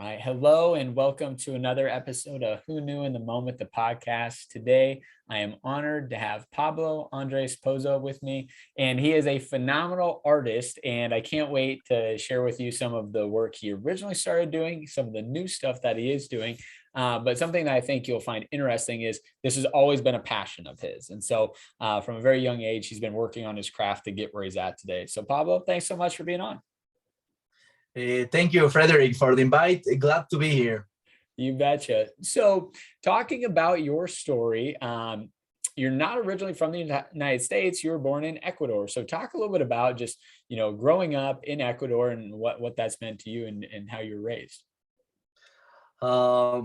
All right. Hello and welcome to another episode of Who Knew in the Moment, the podcast. Today, I am honored to have Pablo Andres Pozo with me, and he is a phenomenal artist. And I can't wait to share with you some of the work he originally started doing, some of the new stuff that he is doing. But something that I think you'll find interesting is this has always been a passion of his. And so, from a very young age, he's been working on his craft to get where he's at today. So, Pablo, thanks so much for being on. Thank you, Frederick, for the invite. Glad to be here. You betcha. So, talking about your story, you're not originally from the United States. You were born in Ecuador. So, talk a little bit about just growing up in Ecuador and what that's meant to you and how you were raised. I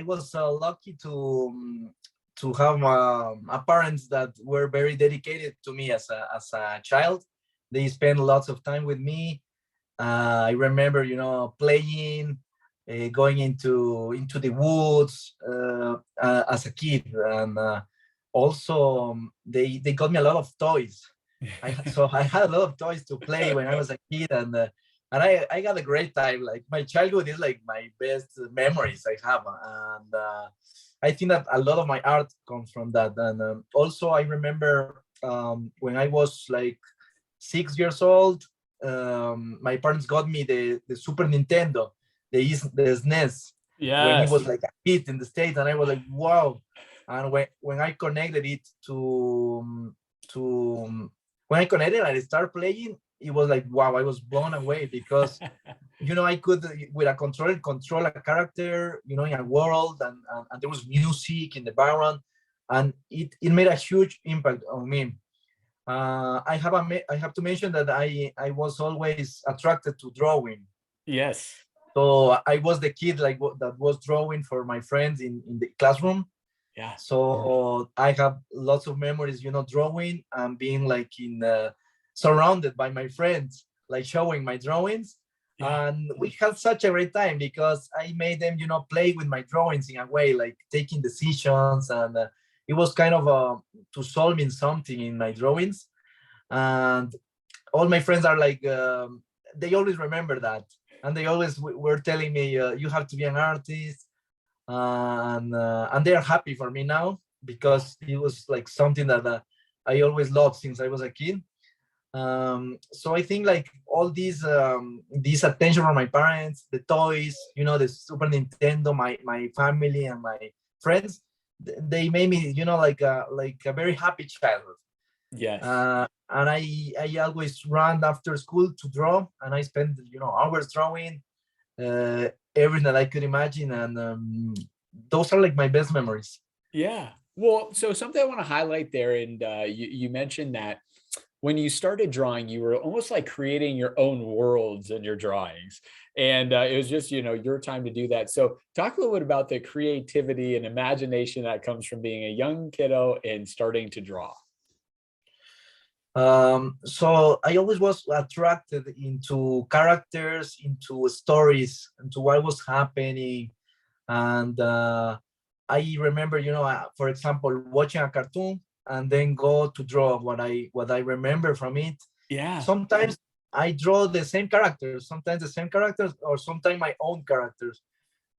was lucky to have parents that were very dedicated to me as a child. They spent lots of time with me. I remember, playing, going into the woods as a kid, and also they got me a lot of toys. So I had a lot of toys to play when I was a kid, and I got a great time. Like my childhood is like my best memories I have, and I think that a lot of my art comes from that. And also I remember when I was like 6 years old. My parents got me the Super Nintendo, the SNES, when he Yes. was like a kid in the States, and I was like, wow. And when I connected it to when I connected and I started playing, it was like, wow, I was blown away because I could with a controller control a character, in a world, and there was music in the background, and it made a huge impact on me. I have to mention that I was always attracted to drawing. Yes. So I was the kid like that was drawing for my friends in the classroom. Yeah. So I have lots of memories, drawing and being like surrounded by my friends, like showing my drawings. Yeah. And we had such a great time because I made them, play with my drawings in a way, like taking decisions, and it was kind of to solving something in my drawings. And all my friends are like, they always remember that, and they always were telling me, you have to be an artist, and they are happy for me now because it was like something that I always loved since I was a kid. So I think like all these attention from my parents, the toys, the Super Nintendo, my family and my friends, they made me, like a very happy childhood. Yes. And I always ran after school to draw, and I spent hours drawing, everything that I could imagine, and those are like my best memories. Yeah. Well, so something I want to highlight there, and you mentioned that when you started drawing, you were almost like creating your own worlds in your drawings. And it was just, your time to do that. So talk a little bit about the creativity and imagination that comes from being a young kiddo and starting to draw. So I always was attracted into characters, into stories, into what was happening. And I remember, for example, watching a cartoon and then go to draw what I remember from it. Yeah. Sometimes I draw the same characters, sometimes the same characters, or sometimes my own characters.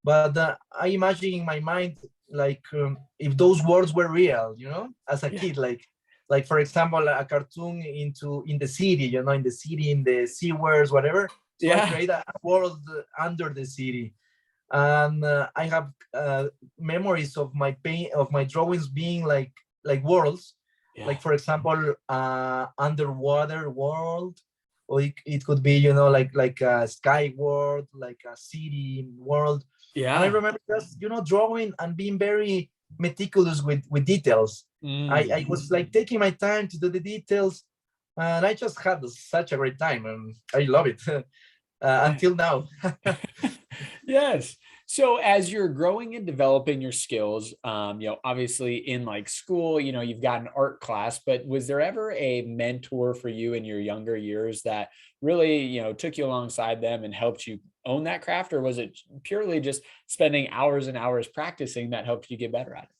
But I imagine in my mind, like if those words were real, as a Yeah. kid, like for example, a cartoon in the city, in the sea words, whatever. So I Yeah. create a world under the city, and I have memories of my paint of my drawings being like worlds, Yeah. like for example, underwater world, or it could be like a sky world, like a city world. And I Yeah. remember just drawing and being very meticulous with details. I was like taking my time to do the details, and I just had such a great time, and I love it Yeah. until now. Yes. So as you're growing and developing your skills, obviously in like school, you've got an art class, but was there ever a mentor for you in your younger years that really, took you alongside them and helped you own that craft? Or was it purely just spending hours and hours practicing that helped you get better at it?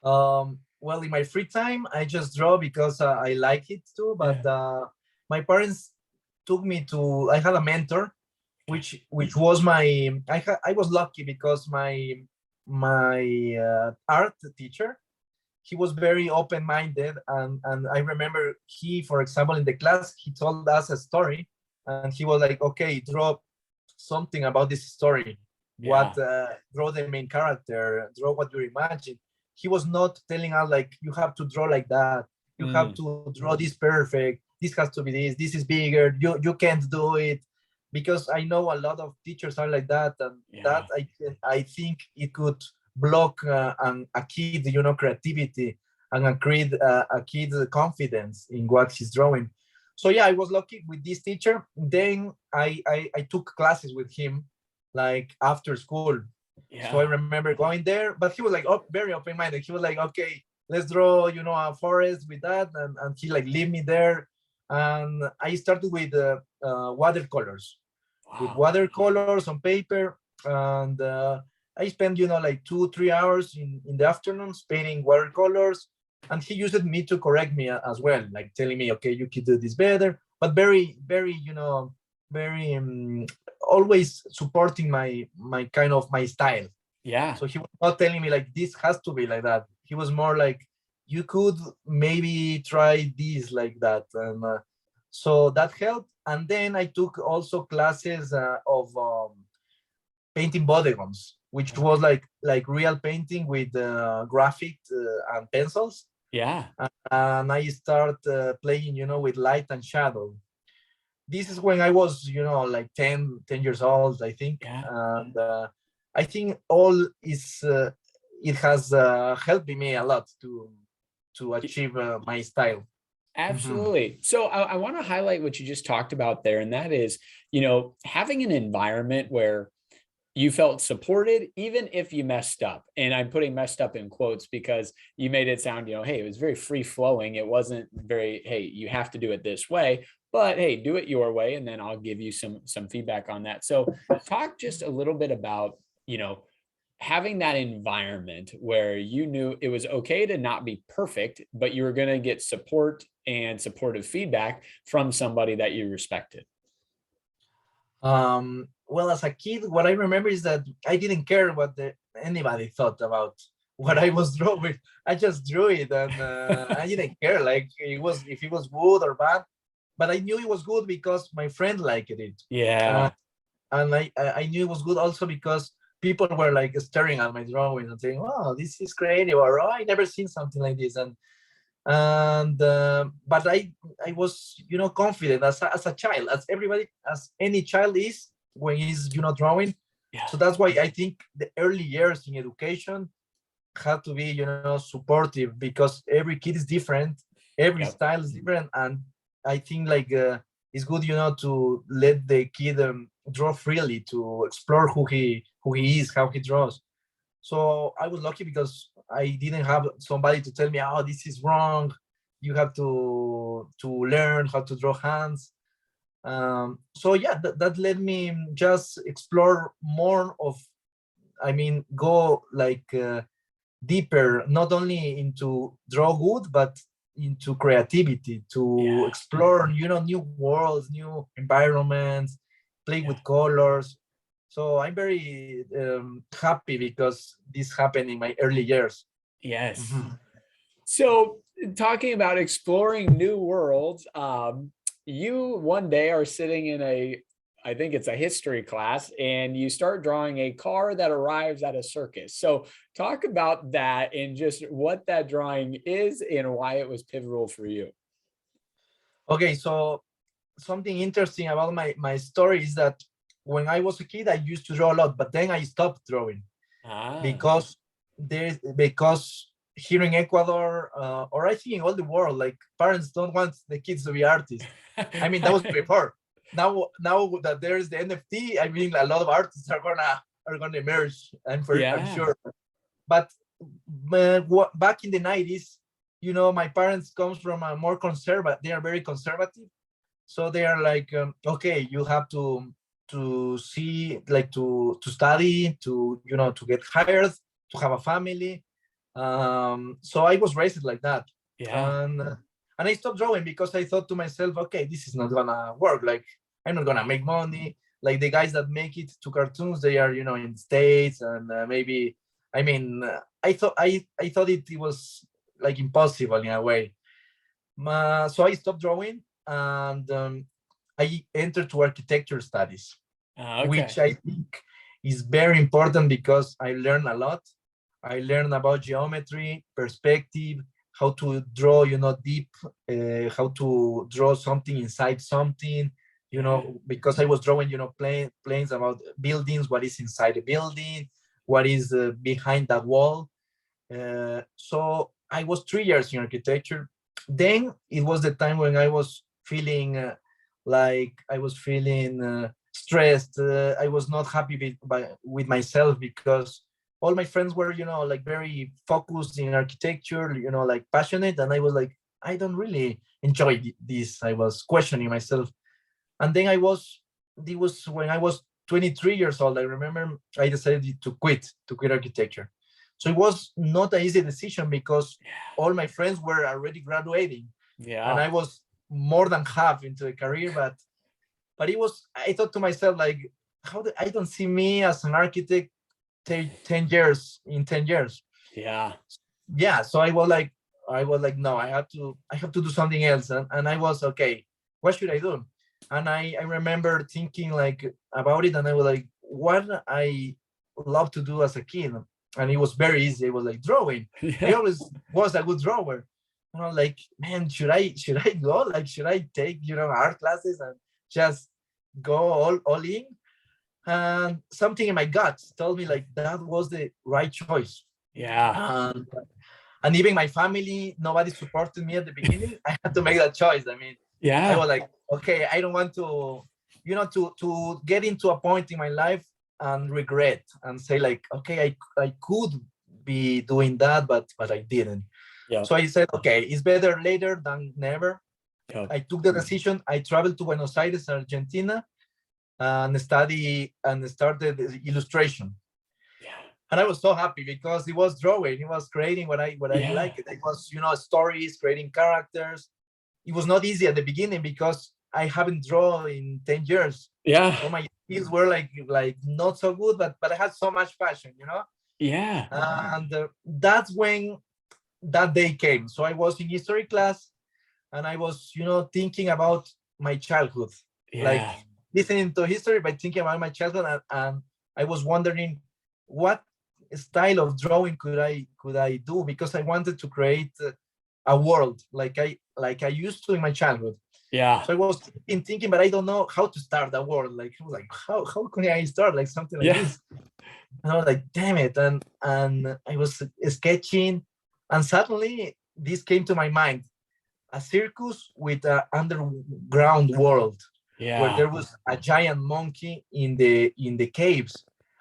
Well, in my free time, I just draw because I like it too. Yeah. But my parents took me to. I had a mentor which was I was lucky because my art teacher, he was very open-minded, and I remember he, for example, in the class, he told us a story, and he was like, okay, draw something about this story. Yeah. What draw the main character, draw what you imagine. He was not telling us like you have to draw like that, you have Mm, to draw this perfect, this has to be this is bigger, you can't do it. Because I know a lot of teachers are like that, and yeah. that I think it could block a kid, creativity, and a kid confidence in what he's drawing. So yeah, I was lucky with this teacher. Then I took classes with him, like after school. So I Yeah. remember going there, but he was like, oh, very open-minded. He was like, okay, let's draw, a forest with that, and he like leave me there, and I started with watercolors, Wow. on paper, and I spent, like 2 3 hours in the afternoons painting watercolors, and he used me to correct me as well, like telling me, okay, you could do this better, but very very, very always supporting my kind of my style. Yeah. So he was not telling me like this has to be like that. He was more like, you could maybe try this like that, and so that helped. And then I took also classes of painting bodegons, which was Okay. like real painting with graphic and pencils. Yeah. And I start playing, with light and shadow. This is when I was, like 10 years old, I think. Yeah. And I think all is it has helped me a lot to achieve my style. Mhm. Absolutely. So I want to highlight what you just talked about there, and that is, having an environment where you felt supported, even if you messed up. And I'm putting messed up in quotes because you made it sound, hey, it was very free flowing. It wasn't very, hey, you have to do it this way, but hey, do it your way, and then I'll give you some feedback on that. So talk just a little bit about, having that environment where you knew it was okay to not be perfect, but you were going to get support and supportive feedback from somebody that you respected. Well, as a kid, what I remember is that I didn't care what anybody thought about what I Yeah. was drawing. I just drew it, and I didn't care like if it was good or bad. But I knew it was good because my friend liked it, uh, Yeah. and I knew it was good also because people were like staring at my drawings and saying, "Oh, this is creative," or "Oh, I never seen something like this." And but I was, confident as a child, as everybody, as any child is when he's, drawing. Yeah. So that's why I think the early years in education had to be, supportive, because every kid is different, every Yep. style is different, and I think like it's good, to let the kid draw freely, to explore who he is, how he draws. So I was lucky because I didn't have somebody to tell me, "Oh, this is wrong. You have to learn how to draw hands." So yeah, that let me just explore more of. I mean, go like deeper, not only into draw good, but into creativity, to Yeah. explore, new worlds, new environments, play Yeah. with colors. So I'm very happy because this happened in my early years. Yes. Mhm. So, talking about exploring new worlds, you one day are sitting in I think it's a history class, and you start drawing a car that arrives at a circus. So, talk about that and just what that drawing is and why it was pivotal for you. Okay, so something interesting about my story is that when I was a kid, I used to draw a lot, but then I stopped drawing Ah, because here in Ecuador, or I think in all the world, like parents don't want the kids to be artists. I mean, that was before. Now that there's the NFT, I mean, a lot of artists are gonna emerge. I'm yeah, sure. But back in the 90s, my parents comes from a more conservative. They are very conservative, so they are like, okay, you have to see, like, to study, to to get hired, to have a family. So I was raised like that, yeah, and I stopped drawing because I thought to myself, okay, this is not gonna work. Like, I'm not gonna make money. like the guys that make it to cartoons, they are, in the States, and maybe, I mean, I thought it was like impossible in a way. So I stopped drawing, and I entered to architecture studies, which Okay. I think is very important because I learned a lot. I learned about geometry, perspective, how to draw, deep, how to draw something inside something, because I was drawing, planes about buildings, what is inside a building, what is behind that wall. So I was 3 years in architecture. Then it was the time when I was feeling stressed. I was not happy with myself because all my friends were, like very focused in architecture, like passionate. And I was like, I don't really enjoy this. I was questioning myself. And then it was when I was 23 years old. I remember I decided to quit architecture. So it was not an easy decision because all my friends were already graduating, and Yeah. I was more than half into the career. But it was, I thought to myself, like, I don't see me as an architect 10 years in 10 years. Yeah. Yeah. So I was like, no, I have to do something else. And I was, okay, what should I do? And I remember thinking like about it, and I was like, what I love to do as a kid. And it was very easy. It was like drawing. I Yeah. always was a good drawer. And I'm like, man, should I go? Like, should I take, art classes and just go all in? And something in my gut told me like that was the right choice. Yeah. And even my family, nobody supported me at the beginning. I had to make that choice. I mean, I Yeah. was like, okay, I don't want to, to get into a point in my life and regret and say like, okay, I could be doing that, but I didn't. Yeah. So I said, okay, it's better later than never. Yeah. I took the decision. I traveled to Buenos Aires, Argentina, and started illustration. And I was so happy because it was drawing, it was creating what I Yeah. like. It was, stories, creating characters. It was not easy at the beginning because I haven't drawn in 10 years. Yeah. So my skills were like not so good, but I had so much passion. Yeah. And that's when that day came. So I was in history class, and I was, thinking about my childhood, like Yeah. listening to history, but thinking about my childhood, and I was wondering what style of drawing could I do, because I wanted to create a world like I used to in my childhood. Yeah. So I was thinking, but I don't know how to start a world. Like I was like, how can I start like something like Yeah. this? And I was like, damn it, and I was sketching, and suddenly this came to my mind: a circus with an underground world where Yeah. there was a giant monkey in the caves.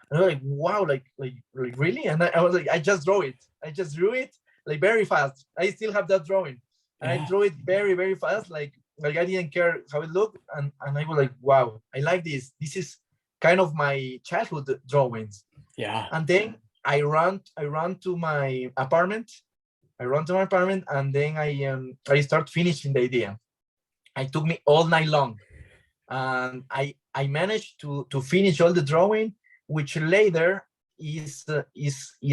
And I was like, wow, like really? And I was like, I just drew it. I just drew it like very fast. I still have that drawing. And I Yeah. drew it very, very fast. Like I didn't care how it looked. And I was like, wow, I like this. This is kind of my childhood drawings. Yeah. And then I ran to my apartment. And then I start finishing the idea. It took me all night long, and I managed to finish all the drawing, which later is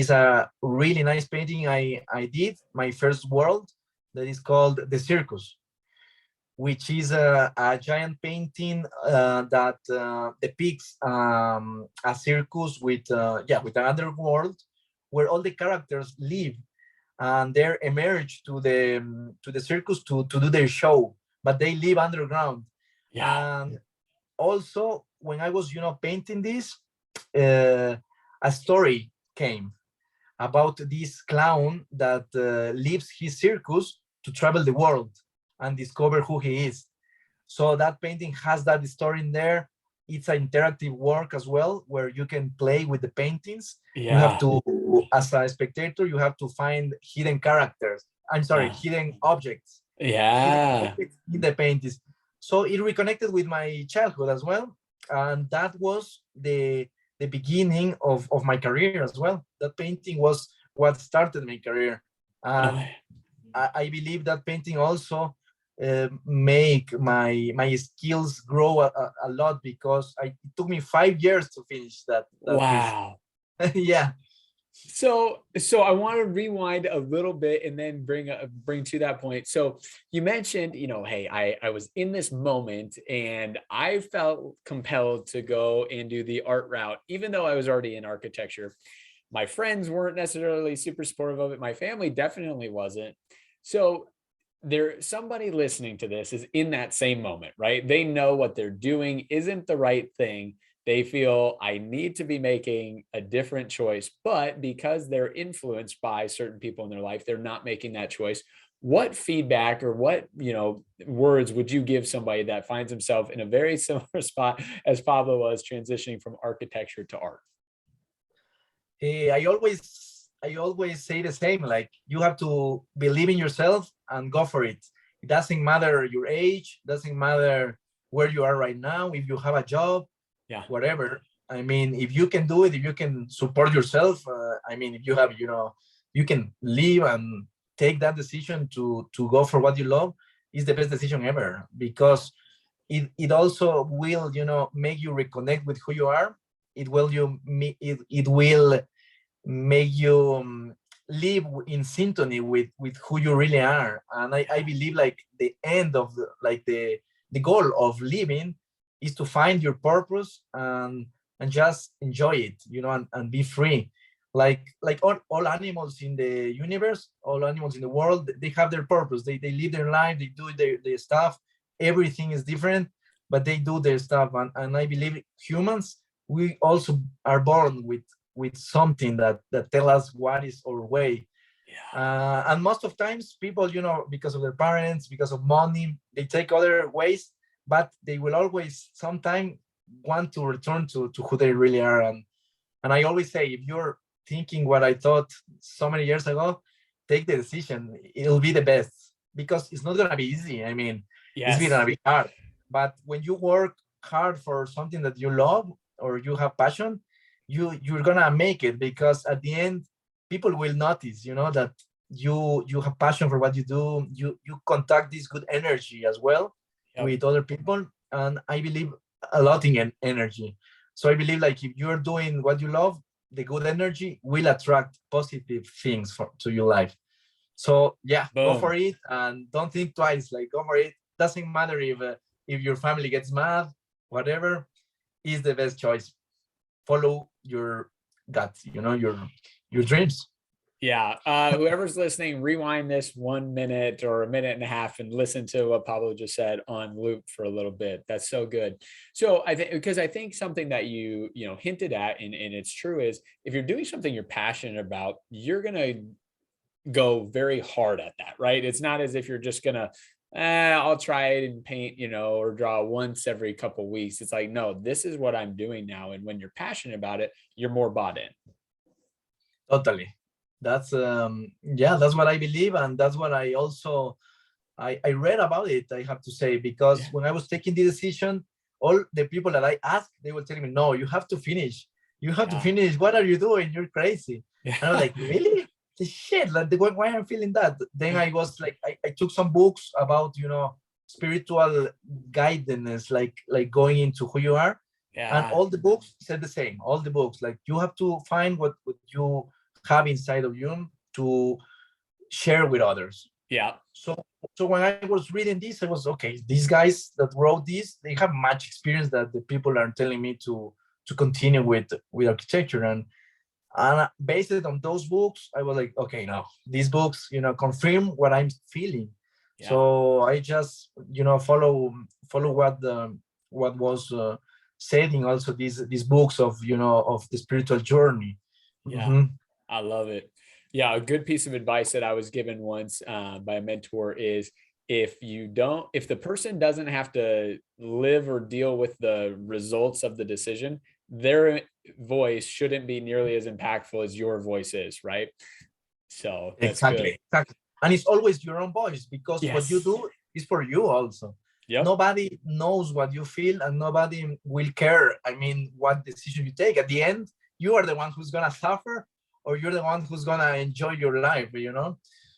a really nice painting I did, my first world, that is called The Circus, which is a giant painting that depicts a circus with another world where all the characters live, and they're emerged to the circus to do their show, but they live underground. Yeah. And also, when I was painting this, uh, a story came about this clown that leaves his circus to travel the world and discover who he is. So that painting has that story in there. It's an interactive work as well, where you can play with the paintings. You have Yeah. to, as a spectator, you have to find hidden characters. I'm sorry, Yeah. hidden objects. Hidden Yeah. objects in the paintings. So it reconnected with my childhood as well. And that was the beginning of my career as well. That painting was what started my career. Oh, And I believe that painting also make my skills grow a lot, because it took me 5 years to finish that piece. Wow. Yeah. So I want to rewind a little bit and then bring to that point. So you mentioned, hey, I was in this moment and I felt compelled to go and do the art route, even though I was already in architecture. My friends weren't necessarily super supportive of it. My family definitely wasn't. So somebody listening to this is in that same moment, right? They know what they're doing isn't the right thing. They feel I need to be making a different choice, but because they're influenced by certain people in their life, they're not making that choice. What feedback or what, words would you give somebody that finds himself in a very similar spot as Pablo was, transitioning from architecture to art? I always say the same. Like, you have to believe in yourself and go for it. It doesn't matter your age, doesn't matter where you are right now, if you have a job, Yeah. whatever. I mean, if you can do it, if you can support yourself, I mean, if you have, you can live and take that decision to go for what you love, is the best decision ever, because it also will, make you reconnect with who you are. It will make you live in symphony with who you really are. And I believe, like, the end of the goal of living is to find your purpose, and just enjoy it, and be free. Like all animals in the universe, all animals in the world, they have their purpose. They live their life, they do their stuff. Everything is different, but they do their stuff. And I believe humans, we also are born with something that tell us what is our way. Yeah. And most of times people, because of their parents, because of money, they take other ways, but they will always sometime want to return to who they really are. And I always say, if you're thinking what I thought so many years ago, take the decision. It'll be the best, because it's not going to be easy. I mean, it's going to Yes. be hard. But when you work hard for something that you love or you have passion, you're going to make it, because at the end, people will notice, that you have passion for what you do. You contact this good energy as well Yep. with other people. And I believe a lot in energy. So I believe, like, if you're doing what you love, the good energy will attract positive things to your life. So yeah, go for Boom. it and don't think twice. Like, go for it. Doesn't matter if your family gets mad, whatever is the best choice. Follow your gut, your dreams. Yeah. Whoever's listening, rewind this 1 minute or a minute and a half and listen to what Pablo just said on loop for a little bit. That's so good. So I think, because I think something that you hinted at, and it's true, is if you're doing something you're passionate about, you're gonna go very hard at that, right? It's not as if you're just gonna I'll try it and paint, or draw once every couple weeks. It's like, no, this is what I'm doing now. And when you're passionate about it, you're more bought in. Totally. That's what I believe, and that's what I also I read about it, I have to say, because Yeah. when I was taking the decision, all the people that I asked, they were telling me, no, you have to finish. You have to Yeah. finish. What are you doing? You're crazy. And I was Yeah. like, really? The shit, like, why I'm feeling that? Then I was like, I took some books about, spiritual guidance, like going into who you are. And Yeah. all the books said the same. All the books, like, you have to find what you have inside of you to share with others. Yeah. So when I was reading this, I was, okay, these guys that wrote this, they have much experience that the people are telling me to continue with architecture. And based on those books, I was like, okay, no, these books, confirm what I'm feeling. Yeah. So I just, follow what was said in also these books of the spiritual journey. Yeah. Hmm. I love it. Yeah. A good piece of advice that I was given once by a mentor is, if the person doesn't have to live or deal with the results of the decision, their voice shouldn't be nearly as impactful as your voice is, right? So that's good. Exactly. And it's always your own voice, because what you Yes. do is for you also. Yep. Nobody knows what you feel, and nobody will care. I mean, what decision you take. At the end, you are the one who's gonna suffer, or you're the one who's gonna enjoy your life.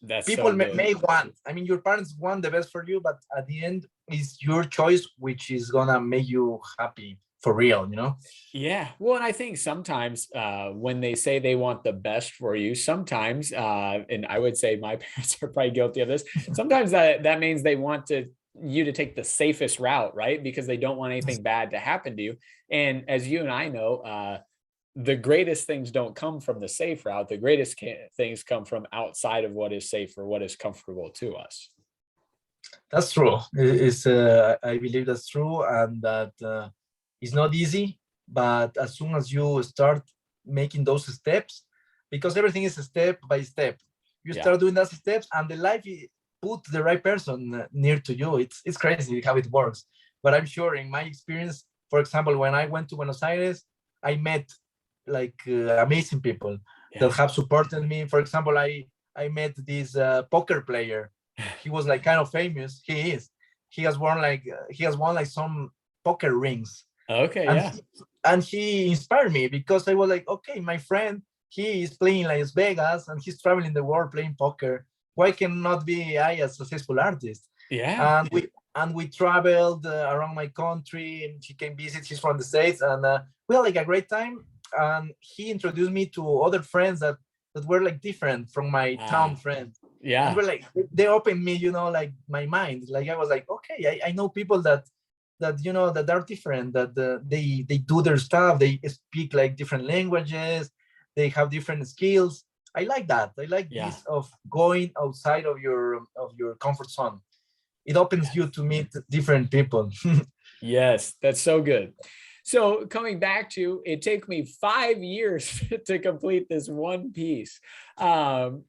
That's People so good. may want, I mean, your parents want the best for you, but at the end it's your choice which is gonna make you happy for real, you know. Yeah. Well, and I think sometimes when they say they want the best for you, sometimes, and I would say my parents are probably guilty of this, sometimes that means they want you to take the safest route, right? Because they don't want anything bad to happen to you. And as you and I know, the greatest things don't come from the safe route. The greatest things come from outside of what is safe or what is comfortable to us. That's true. I believe that's true, and that it's not easy. But as soon as you start making those steps, because everything is step by step, you Yeah. start doing those steps, and the life put the right person near to you. It's crazy how it works. But I'm sure, in my experience, for example, when I went to Buenos Aires, I met like amazing people that Yeah. have supported me. For example, I met this poker player. He was like kind of famous. He is. He has won like some poker rings, Okay. and Yeah. he inspired me because I was like, okay, my friend, he is playing Las Vegas and he's traveling the world playing poker. Why cannot be I a successful artist? Yeah. And we traveled around my country. And he came visit. He's from the States, and we had like a great time. And he introduced me to other friends that were like different from my town friends. And Yeah. we're like, they opened me, like my mind. Like I was like, okay, I know people that that are different, that they do their stuff, they speak like different languages, they have different skills. I like that. I like Yeah. this of going outside of your comfort zone. It opens you Yes. to meet different people. Yes, that's so good. So coming back to it, took me 5 years to complete this one piece. Your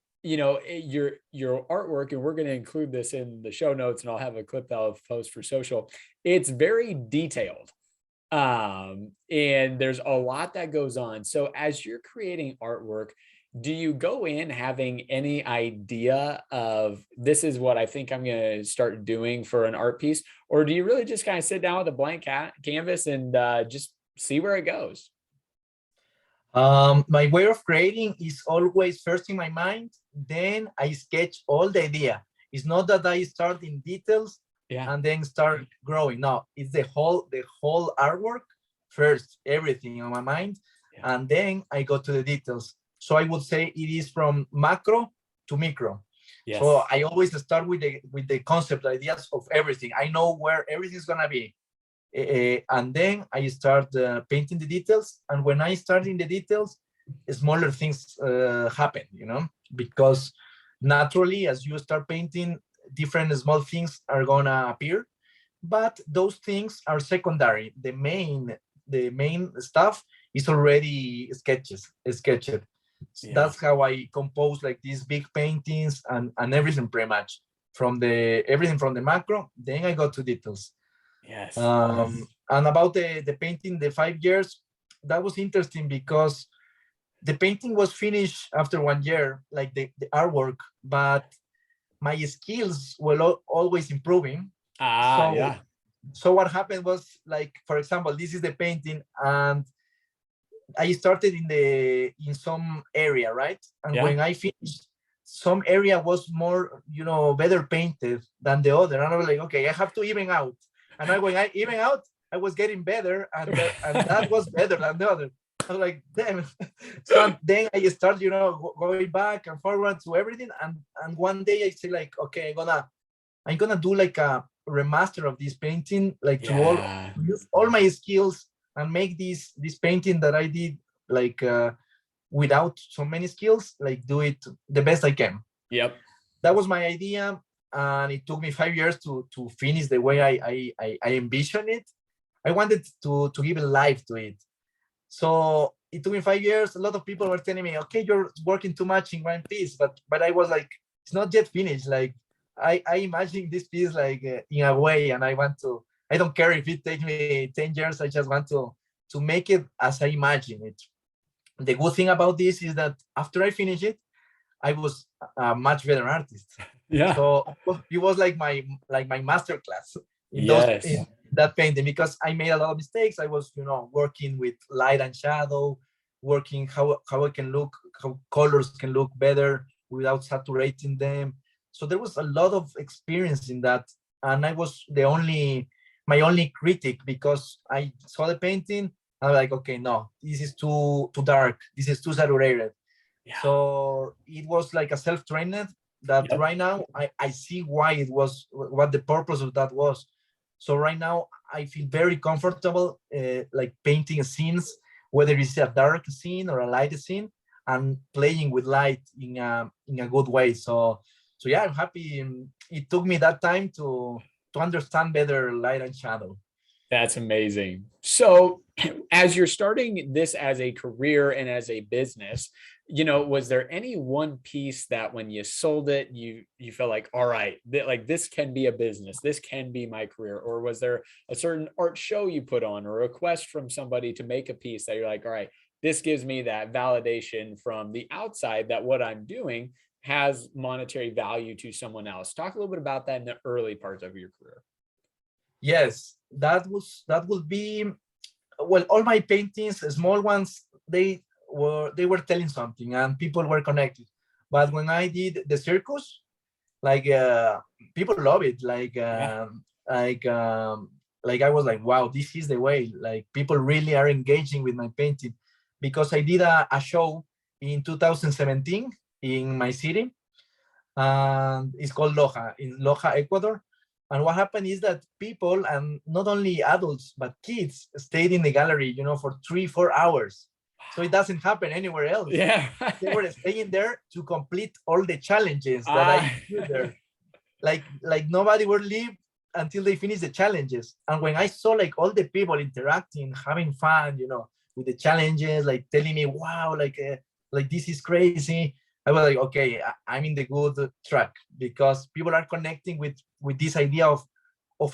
artwork, and we're going to include this in the show notes, and I'll have a clip that I'll post for social. It's very detailed. And there's a lot that goes on. So as you're creating artwork, do you go in having any idea of this is what I think I'm going to start doing for an art piece? Or do you really just kind of sit down with a blank canvas and just see where it goes? My way of creating is always first in my mind, then I sketch all the idea. It's not that I start in details Yeah. and then start growing. No, it's the whole artwork first, everything on my mind, Yeah. and then I go to the details. So I would say it is from macro to micro. Yes. So I always start with the concept ideas of everything. I know where everything's gonna be, and then I start painting the details. And when I start in the details, smaller things happen, because naturally, as you start painting, different small things are gonna appear, but those things are secondary. The main stuff is already sketched. Yeah. That's how I compose like these big paintings and everything pretty much everything from the macro. Then I go to details. Yes. And about the painting, the 5 years, that was interesting because the painting was finished after 1 year, like the artwork, but my skills were always improving. So, Yeah. so what happened was, like, for example, this is the painting, and I started in some area, right? And Yeah. when I finished, some area was more, better painted than the other. And I was like, okay, I have to even out. And when I even out, I was getting better, and that was better than the other. I was like, damn. So then I start, going back and forward to everything. And one day I say like, okay, I'm gonna do like a remaster of this painting, like to Yeah. use all my skills and make this painting that I did like without so many skills, like do it the best I can. Yep. That was my idea, and it took me 5 years to finish the way I envisioned it. I wanted to give a life to it. So it took me 5 years. A lot of people were telling me, okay, you're working too much in one piece, but I was like, it's not yet finished. Like I imagine this piece like in a way, and I don't care if it takes me 10 years. I just want to make it as I imagine it. The good thing about this is that after I finish it, I was a much better artist. Yeah. So it was like my master class in Yes. that painting, because I made a lot of mistakes. I was working with light and shadow, working how I can look, how colors can look better without saturating them. So there was a lot of experience in that, and I was my only critic, because I saw the painting. I'm like, okay, no, this is too dark. This is too saturated. Yeah. So it was like a self-trained that Yep. right now I see why it was, what the purpose of that was. So right now I feel very comfortable, like painting scenes, whether it's a dark scene or a light scene, and playing with light in a good way. So yeah, I'm happy. It took me that time to understand better light and shadow. That's amazing. So, as you're starting this as a career and as a business, was there any one piece that when you sold it, you felt like, all right, like this can be a business, this can be my career? Or was there a certain art show you put on, or a request from somebody to make a piece that you're like, all right, this gives me that validation from the outside that what I'm doing has monetary value to someone else? Talk a little bit about that in the early parts of your career. Yes, that would be, well, all my paintings, small ones, they were telling something and people were connected. But when I did the circus, like people love it. Yeah. Like I was like, wow, this is the way. Like people really are engaging with my painting, because I did a show in 2017 in my city, and it's called Loja, in Loja, Ecuador. And what happened is that people, and not only adults but kids, stayed in the gallery, for 3-4 hours. So it doesn't happen anywhere else. Yeah. They were staying there to complete all the challenges that I Ah. included there. Like nobody would leave until they finish the challenges. And when I saw like all the people interacting, having fun, with the challenges, like telling me, wow, like this is crazy, I was like, okay, I'm in the good track, because people are connecting with this idea of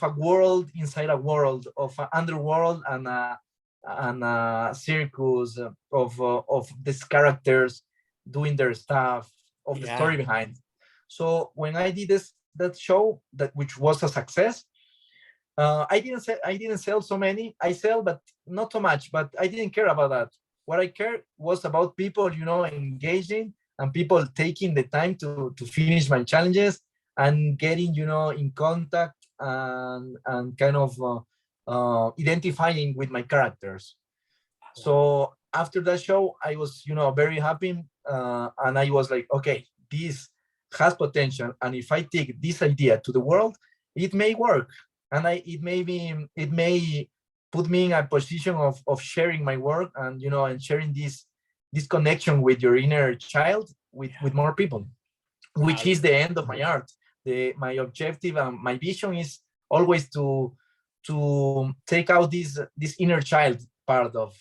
a world inside a world, of an underworld, and a circus of these characters doing their stuff, of the Yeah. story behind. So when I did that show, which was a success, I didn't sell so many. I sell, but not so much. But I didn't care about that. What I cared was about people, engaging, and people taking the time to finish my challenges, and getting, in contact, and kind of identifying with my characters. So after that show, I was, very happy, and I was like, okay, this has potential, and if I take this idea to the world, it may work, and it may put me in a position of sharing my work, and sharing this connection with your inner child, with more people, which is the end of my art. My objective and my vision is always to take out this inner child part of,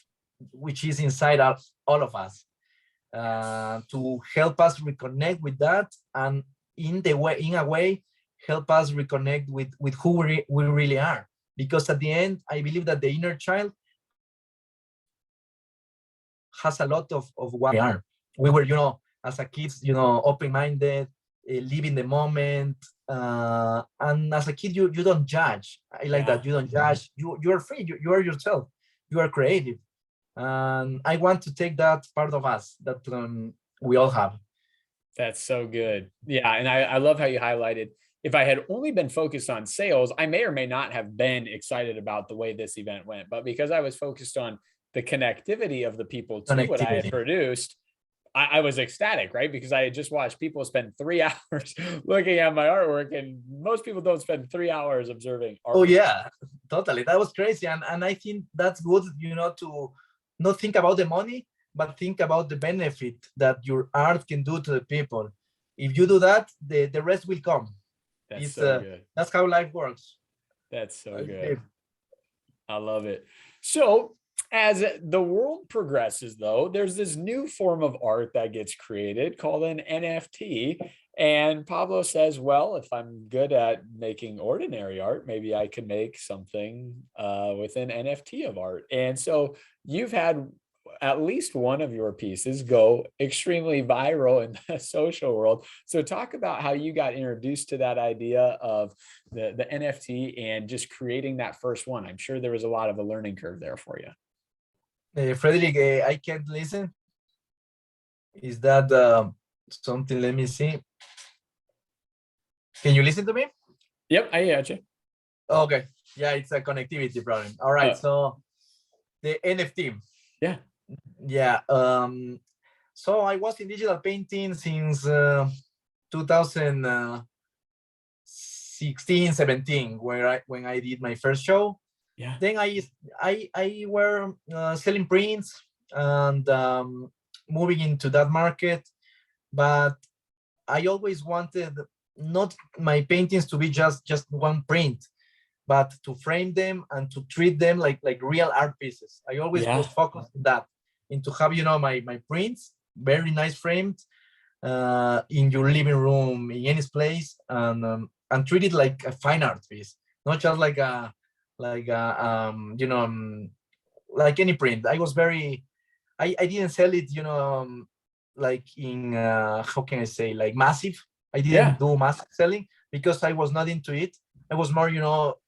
which is inside all of us, to help us reconnect with that, and in a way help us reconnect with who we really are. Because at the end, I believe that the inner child has a lot of what we are. We were, as a kids, open-minded, living the moment, and as a kid, you don't judge. I like that. You don't judge. You're free. You are yourself. You are creative. And I want to take that part of us that we all have. That's so good. Yeah. And I love how you highlighted, if I had only been focused on sales, I may or may not have been excited about the way this event went. But because I was focused on the connectivity of the people to what I had produced, I was ecstatic, right? Because I had just watched people spend 3 hours looking at my artwork, and most people don't spend 3 hours observing artwork. Oh yeah, totally. That was crazy. And I think that's good, to not think about the money, but think about the benefit that your art can do to the people. If you do that, the rest will come. That's so good. That's how life works. That's so good. I love it. So as the world progresses, though, there's this new form of art that gets created called an NFT. And Pablo says, well, if I'm good at making ordinary art, maybe I could make something with an NFT of art. And so you've had at least one of your pieces go extremely viral in the social world. So talk about how you got introduced to that idea of the NFT and just creating that first one. I'm sure there was a lot of a learning curve there for you. Frederick, I can't listen. Is that something. Let me see. Can you listen to me? Yep, I got you. Okay. Yeah, it's a connectivity problem. All right. So the NFT. Yeah. Yeah. So I was in digital painting since 2016, 17, when I did my first show. Yeah. Then I were selling prints and moving into that market, but I always wanted not my paintings to be just one print, but to frame them and to treat them like real art pieces. I always was focused on that, and to have my prints very nice framed in your living room, in any place, and treat it like a fine art piece, not just like a like any print. I was very I didn't sell it, like in how can I say, like massive. I didn't do massive selling because I was not into it. I was more,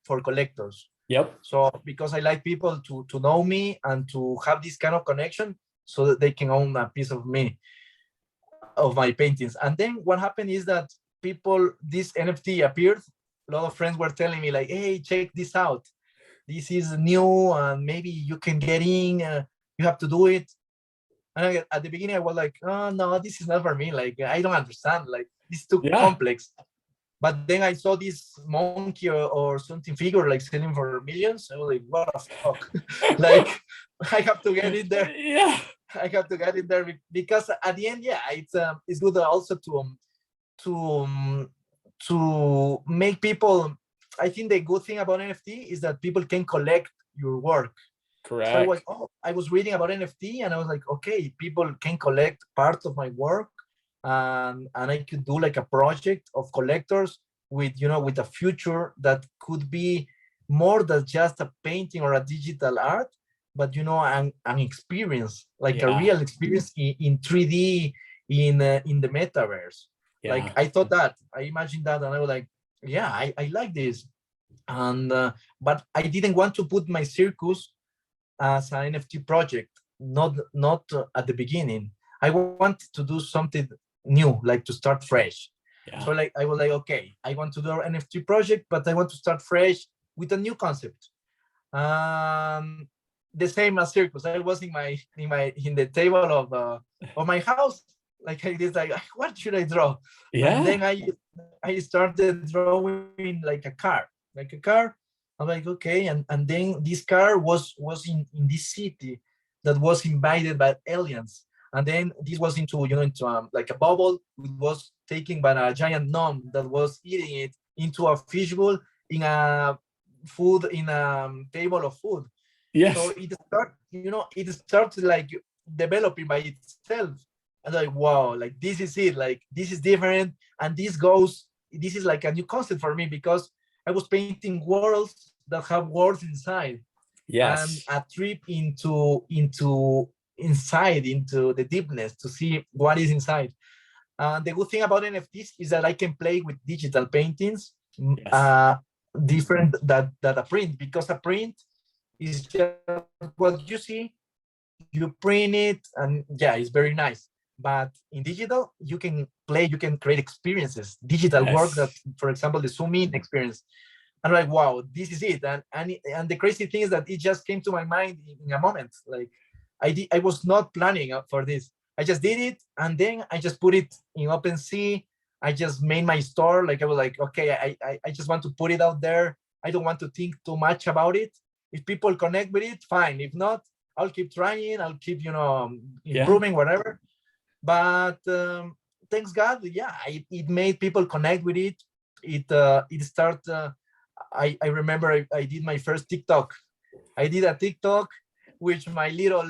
for collectors. Yep. So because I like people to know me and to have this kind of connection so that they can own a piece of me, of my paintings. And then what happened is that this NFT appeared. A lot of friends were telling me like, hey, check this out. This is new and maybe you can get in. You have to do it. And at the beginning, I was like, oh, no, this is not for me. Like, I don't understand. Like, this is too complex. But then I saw this monkey or something figure like selling for millions. I was like, what the fuck? Like, I have to get in there. Yeah. I have to get in there because at the end, it's good also to make people. I think the good thing about NFT is that people can collect your work. Correct. So I was reading about NFT and I was like, okay, people can collect part of my work, and I could do like a project of collectors with with a future that could be more than just a painting or a digital art, but an experience, like a real experience in 3D, in the metaverse. Like I thought that, I imagined that, and I was like, yeah, I like this. And but I didn't want to put my circus as an NFT project, not at the beginning. I wanted to do something new, like to start fresh. So like I was like, okay, I want to do an NFT project, but I want to start fresh with a new concept. The same as circus. I was in the table of my house, like I did, like, what should I draw? And then I started drawing like a car. I'm like, okay, and then this car was in this city that was invaded by aliens, and then this was into like a bubble. It was taken by a giant gnome that was eating it into a fishbowl in a table of food. Yes. So it started like developing by itself. And like, wow, like this is it, like this is different, and this is like a new concept for me because I was painting worlds that have worlds inside. Yes. And a trip into inside, into the deepness, to see what is inside. And the good thing about NFTs is that I can play with digital paintings, different that a print, because a print is just what you see, you print it, and it's very nice. But in digital, you can play, you can create experiences, digital work that, for example, the zoom in experience. I'm like, wow, this is it. And the crazy thing is that it just came to my mind in a moment. Like I was not planning for this. I just did it, and then I just put it in OpenSea. I just made my store. Like I was like, okay, I just want to put it out there. I don't want to think too much about it. If people connect with it, fine. If not, I'll keep trying. I'll keep improving, whatever. But thanks God, it made people connect with it. It started. I remember I did my first TikTok. I did a TikTok with my little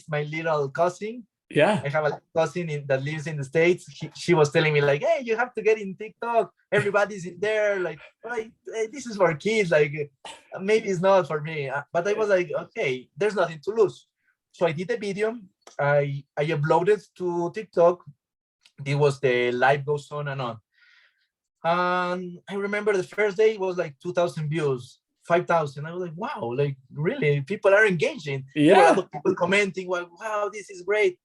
my little cousin. I have a cousin that lives in the States. She was telling me like, hey, you have to get in TikTok. Everybody's in there. Like, this is for kids. Like, maybe it's not for me. But I was like, okay, there's nothing to lose. So I did a video. I uploaded to TikTok. It was the life goes on and on. And I remember the first day was like 2,000 views, 5,000. I was like, wow, like really, people are engaging. There were a lot of people commenting, well, wow, this is great.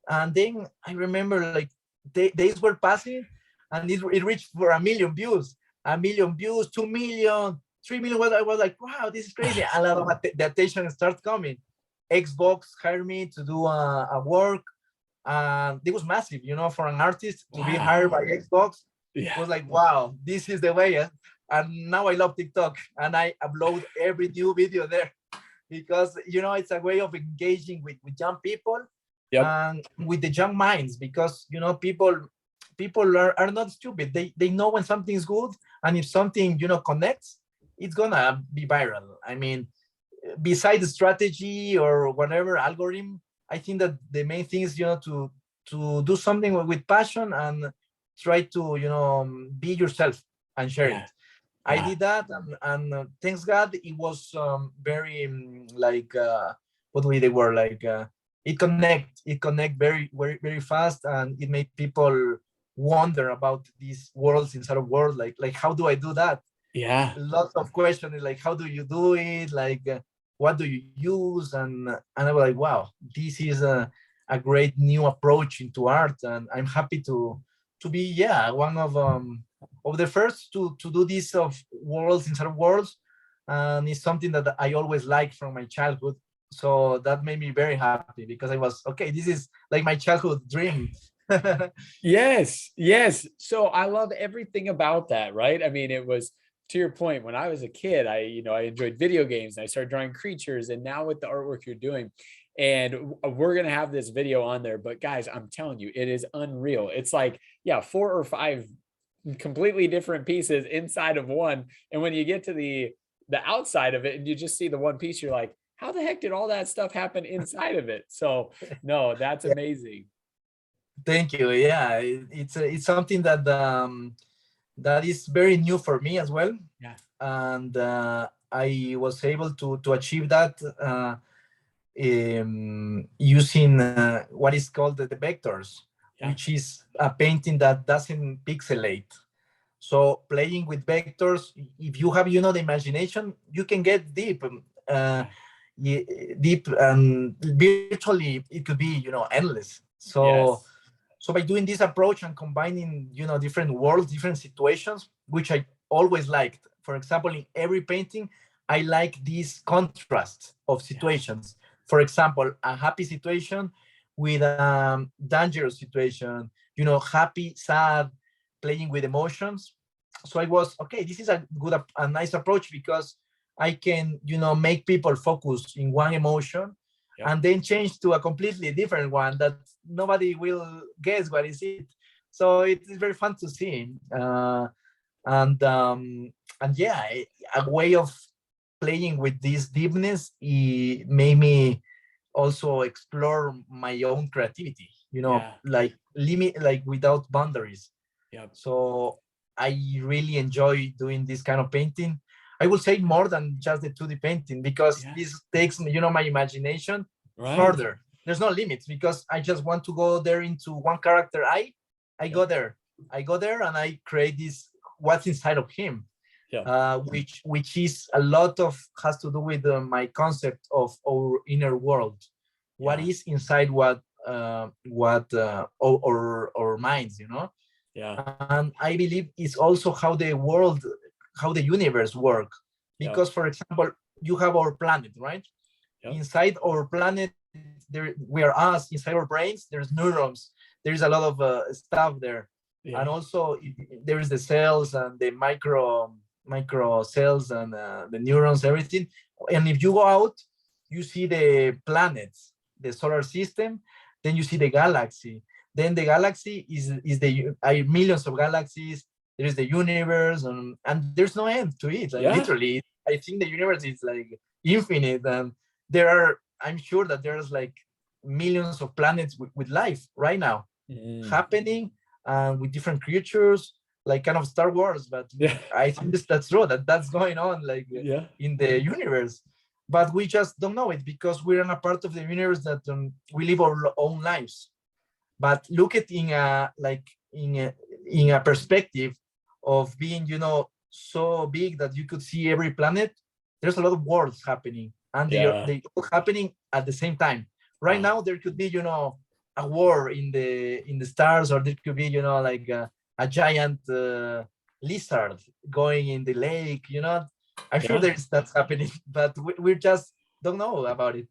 And then I remember like days were passing, and it reached for 1 million views, 2 million, 3 million. I was like, wow, this is crazy. A lot of the attention starts coming. Xbox hired me to do a work, and it was massive, for an artist to be hired by Xbox. Yeah. Was like, wow, this is the way. And now I love TikTok, and I upload every new video there because it's a way of engaging with young people. Yep. And with the young minds, because people are not stupid. They know when something is good, and if something connects, it's gonna be viral. I mean, besides the strategy or whatever algorithm, I think that the main thing is to do something with passion and try to be yourself and share it. I did that, and thanks God, it was very like what way they were like. It connect very very very fast, and it made people wonder about these worlds inside of world. Like how do I do that? Yeah. Lots of questions like how do you do it? Like what do you use? And I was like, wow, this is a great new approach into art, and I'm happy to be one of the first to do this of worlds inside of worlds, and it's something that I always liked from my childhood. So that made me very happy because I was okay. This is like my childhood dream. Yes. So I love everything about that, right? I mean, it was to your point, when I was a kid, I enjoyed video games and I started drawing creatures, and now with the artwork you're doing, and we're going to have this video on there, but guys, I'm telling you, it is unreal. It's like, 4 or 5 completely different pieces inside of one. And when you get to the outside of it and you just see the one piece, you're like, how the heck did all that stuff happen inside of it? So no, that's amazing. Thank you. Yeah, it's something that is very new for me as well. Yeah. And I was able to achieve that using what is called the vectors, which is a painting that doesn't pixelate. So playing with vectors, if you have the imagination, you can get deep. Deep, and virtually it could be endless. So by doing this approach and combining different worlds, different situations, which I always liked. For example, in every painting I like this contrast of situations. For example, a happy situation with a dangerous situation, happy, sad, playing with emotions. So I was okay, this is a nice approach because I can make people focus in one emotion and then change to a completely different one that nobody will guess what is it. So it's very fun to see. And yeah, a way of playing with this deepness, it made me also explore my own creativity, like without boundaries. So I really enjoy doing this kind of painting. I will say more than just the 2D painting, because this takes my imagination further. There's no limits because I just want to go there into one character. I go there and I create this what's inside of him, which is a lot of has to do with my concept of our inner world. What is inside what our minds, and I believe it's also how the universe work. Because for example, you have our planet, right? Inside our planet, there we are us. Inside our brains, there's neurons. There's a lot of stuff there, and also there is the cells and the micro cells and the neurons, everything. And if you go out, you see the planets, the solar system. Then you see the galaxy. Then the galaxy is the millions of galaxies. There is the universe, and there's no end to it. Literally, I think the universe is like infinite, and I'm sure that there's like millions of planets with life right now happening, with different creatures, like kind of Star Wars. But I think that's true, that's going on in the universe, but we just don't know it because we're in a part of the universe that we live our own lives. But look at in a perspective of being so big that you could see every planet. There's a lot of worlds happening, and they all happening at the same time. Right now there could be a war in the stars, or there could be, like a giant lizard going in the lake. I'm sure Yeah. that's happening, but we just don't know about it.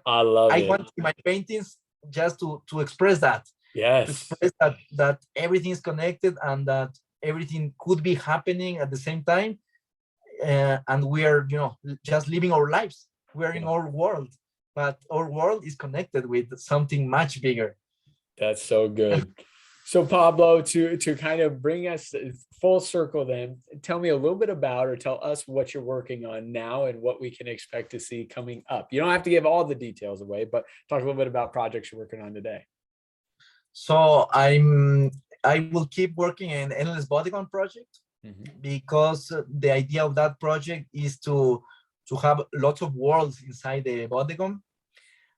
I love I it. want in my paintings just to express that, to Yes. express that everything is connected, and that everything could be happening at the same time, and we are, just living our lives. We are in Yeah. our world, but our world is connected with something much bigger. That's so good. So Pablo, to kind of bring us full circle, then tell me a little bit about, or tell us what you're working on now and what we can expect to see coming up. You don't have to give all the details away, but talk a little bit about projects you're working on today. So I will keep working in endless bodycon project, because the idea of that project is to have lots of worlds inside the bodycon,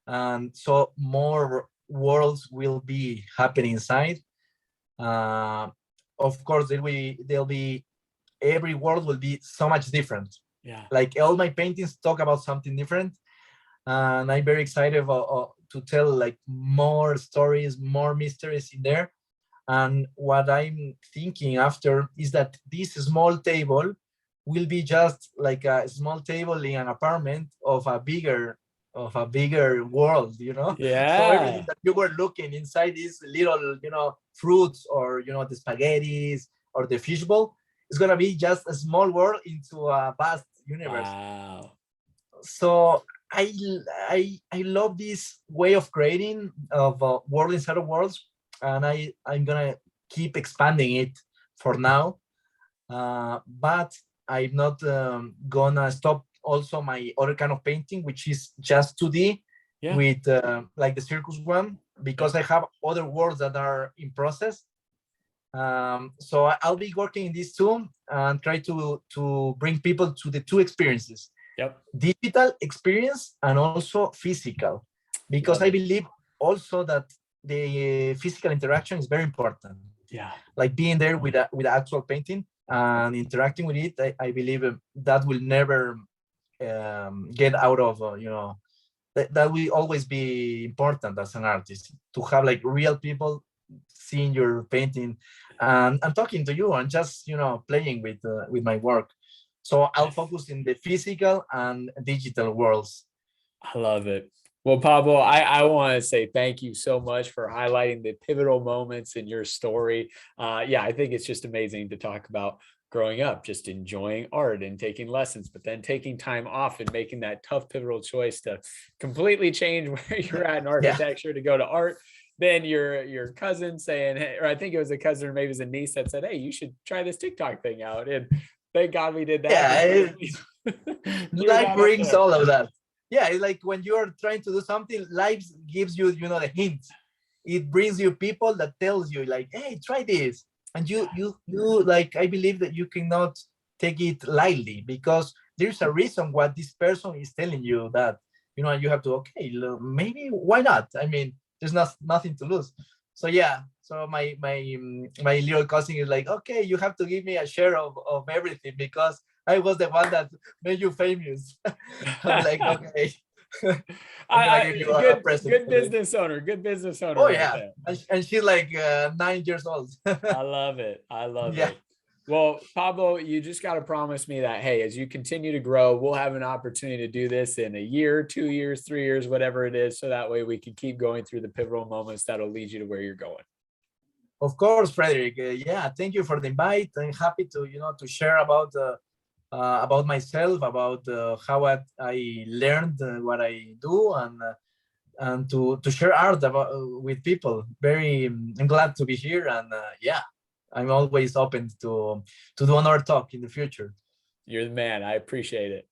and so more worlds will be happening inside. Uh, of course, there'll be every world will be so much different. Yeah. Like all my paintings talk about something different, and I'm very excited to tell like more stories, more mysteries in there. And what I'm thinking after is that this small table will be just like a small table in an apartment of a bigger world, So everything Yeah. that you were looking inside these little, fruits, or the spaghettis or the fishbowl, is gonna be just a small world into a vast universe. Wow. So I love this way of creating of a world inside of worlds, and I'm gonna keep expanding it for now. But I'm not gonna stop also my other kind of painting, which is just 2D, Yeah. with like the circus one, because I have other worlds that are in process. So I'll be working in these two and try to bring people to the two experiences: Yep. digital experience and also physical, because Love I it. believe also that the physical interaction is very important. Yeah. Like being there with actual painting and interacting with it, I believe that will never get out of, that will always be important as an artist, to have like real people seeing your painting and talking to you, and just playing with my work. So I'll focus in the physical and digital worlds. I love it. Well, Pablo, I want to say thank you so much for highlighting the pivotal moments in your story. Yeah, I think it's just amazing to talk about growing up, just enjoying art and taking lessons, but then taking time off and making that tough pivotal choice to completely change where you're at in Yeah. architecture to go to art. Then your cousin saying, hey, or I think it was a cousin or maybe it was a niece that said, hey, you should try this TikTok thing out. And thank God we did that. Yeah, You're life not up brings there. all of that. Yeah, it's like when you are trying to do something, life gives you, the hint. It brings you people that tells you like, hey, try this. And you like, I believe that you cannot take it lightly, because there's a reason why this person is telling you that, and you have to, okay, maybe why not? I mean, there's nothing to lose. So yeah, so my little cousin is like, okay, you have to give me a share of everything, because I was the one that made you famous. I'm like, okay. I'm gonna give you a present good today. business owner, good business owner Oh right yeah, there. and she's like 9 years old. I love it. I love Yeah, it. Well, Pablo, you just got to promise me that, hey, as you continue to grow, we'll have an opportunity to do this in a year, 2 years, 3 years, whatever it is. So that way we can keep going through the pivotal moments that'll lead you to where you're going. of course, Frederick. Yeah, thank you for the invite. I'm happy to to share about myself, about how I learned what I do, and to share art about, with people. Very, I'm glad to be here, and yeah, I'm always open to do another talk in the future. You're the man. I appreciate it.